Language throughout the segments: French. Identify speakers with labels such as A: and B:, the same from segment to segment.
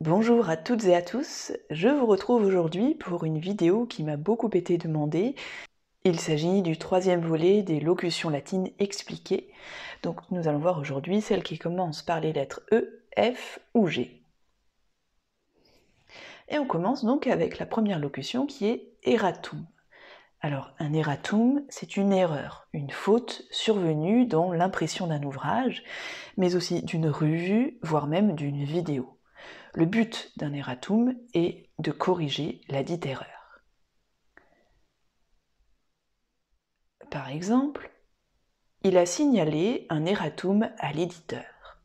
A: Bonjour à toutes et à tous, je vous retrouve aujourd'hui pour une vidéo qui m'a beaucoup été demandée. Il s'agit du troisième volet des locutions latines expliquées. Donc nous allons voir aujourd'hui celle qui commence par les lettres E, F ou G. Et on commence donc avec la première locution qui est erratum. Alors un erratum, c'est une erreur, une faute survenue dans l'impression d'un ouvrage, mais aussi d'une revue, voire même d'une vidéo. Le but d'un erratum est de corriger la dite erreur. Par exemple, il a signalé un erratum à l'éditeur.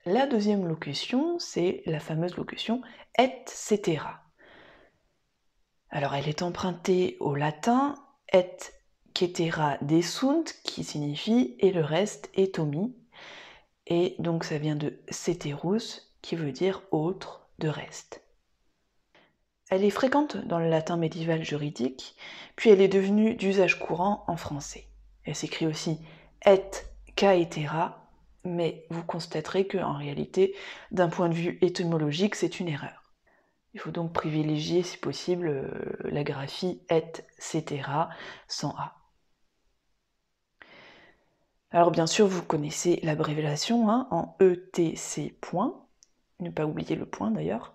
A: La deuxième locution, c'est la fameuse locution et cetera. Alors elle est empruntée au latin et cetera desunt, qui signifie et le reste est omis. Et donc ça vient de ceterus, qui veut dire autre, de reste. Elle est fréquente dans le latin médiéval juridique, puis elle est devenue d'usage courant en français. Elle s'écrit aussi et caetera, mais vous constaterez qu'en réalité, d'un point de vue étymologique, c'est une erreur. Il faut donc privilégier, si possible, la graphie et cetera sans A. Alors bien sûr, vous connaissez l'abréviation en ETC point, ne pas oublier le point d'ailleurs.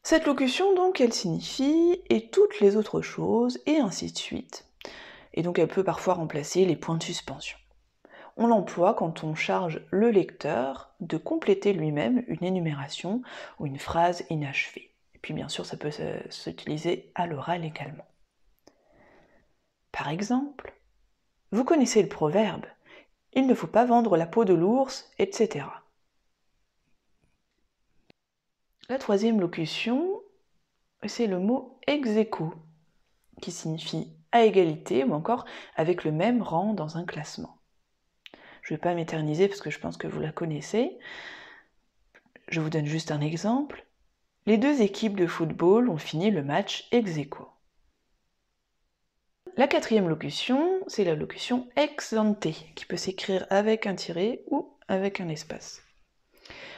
A: Cette locution, donc, elle signifie « et toutes les autres choses » et ainsi de suite. Et donc elle peut parfois remplacer les points de suspension. On l'emploie quand on charge le lecteur de compléter lui-même une énumération ou une phrase inachevée. Et puis bien sûr, ça peut s'utiliser à l'oral également. Par exemple, vous connaissez le proverbe « il ne faut pas vendre la peau de l'ours », etc. La troisième locution, c'est le mot ex aequo, qui signifie à égalité ou encore avec le même rang dans un classement. Je ne vais pas m'éterniser parce que je pense que vous la connaissez. Je vous donne juste un exemple. Les deux équipes de football ont fini le match ex aequo. La quatrième locution, c'est la locution ex ante, qui peut s'écrire avec un tiret ou avec un espace.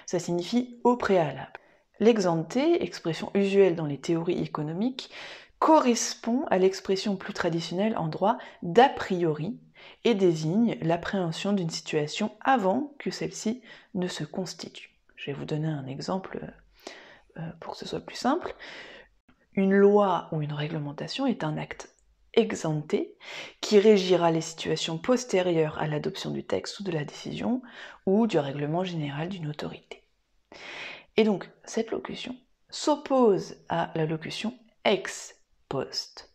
A: Ça signifie au préalable. L'ex ante, expression usuelle dans les théories économiques, correspond à l'expression plus traditionnelle en droit d'a priori et désigne l'appréhension d'une situation avant que celle-ci ne se constitue. Je vais vous donner un exemple pour que ce soit plus simple. Une loi ou une réglementation est un acte ex ante qui régira les situations postérieures à l'adoption du texte ou de la décision ou du règlement général d'une autorité. Et donc, cette locution s'oppose à la locution ex post,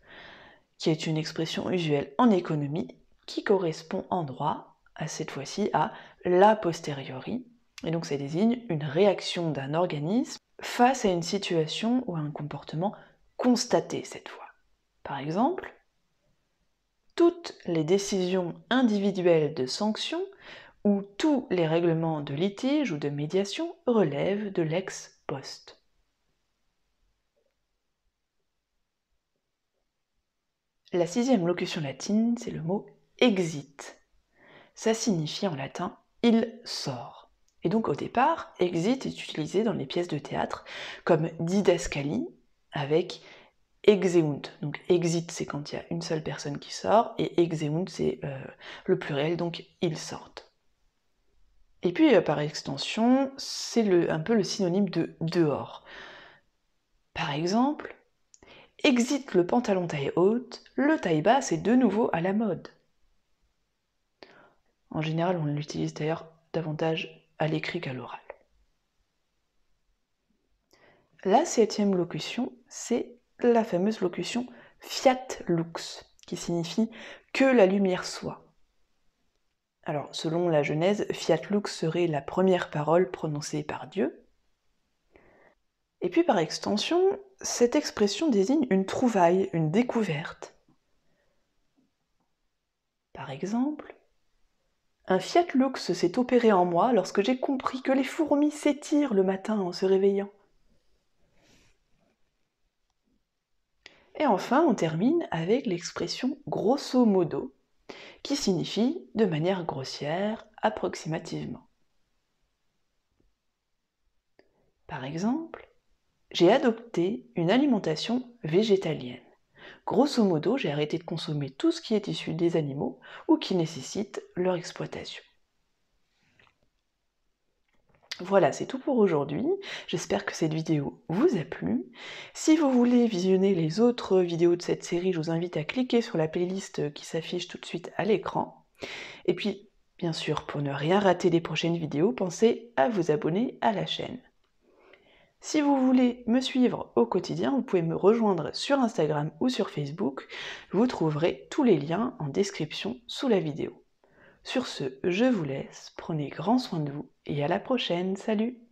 A: qui est une expression usuelle en économie qui correspond en droit, à cette fois-ci, à l'a posteriori, et donc ça désigne une réaction d'un organisme face à une situation ou à un comportement constaté cette fois. Par exemple, toutes les décisions individuelles de sanction où tous les règlements de litige ou de médiation relèvent de l'ex post. La sixième locution latine, c'est le mot exit. Ça signifie en latin « il sort ». Et donc au départ, exit est utilisé dans les pièces de théâtre comme didascalie avec exeunt. Donc exit, c'est quand il y a une seule personne qui sort, et exeunt, c'est le pluriel, donc ils sortent. Et puis par extension, c'est un peu le synonyme de dehors. Par exemple, exit le pantalon taille haute, le taille basse est de nouveau à la mode. En général, on l'utilise d'ailleurs davantage à l'écrit qu'à l'oral. La septième locution, c'est la fameuse locution fiat lux, qui signifie que la lumière soit. Alors, selon la Genèse, fiat lux serait la première parole prononcée par Dieu. Et puis par extension, cette expression désigne une trouvaille, une découverte. Par exemple, un fiat lux s'est opéré en moi lorsque j'ai compris que les fourmis s'étirent le matin en se réveillant. Et enfin, on termine avec l'expression grosso modo, qui signifie de manière grossière approximativement. Par exemple, j'ai adopté une alimentation végétalienne. Grosso modo, j'ai arrêté de consommer tout ce qui est issu des animaux ou qui nécessite leur exploitation. Voilà, c'est tout pour aujourd'hui. J'espère que cette vidéo vous a plu. Si vous voulez visionner les autres vidéos de cette série, je vous invite à cliquer sur la playlist qui s'affiche tout de suite à l'écran. Et puis, bien sûr, pour ne rien rater des prochaines vidéos, pensez à vous abonner à la chaîne. Si vous voulez me suivre au quotidien, vous pouvez me rejoindre sur Instagram ou sur Facebook. Vous trouverez tous les liens en description sous la vidéo. Sur ce, je vous laisse, prenez grand soin de vous et à la prochaine, salut!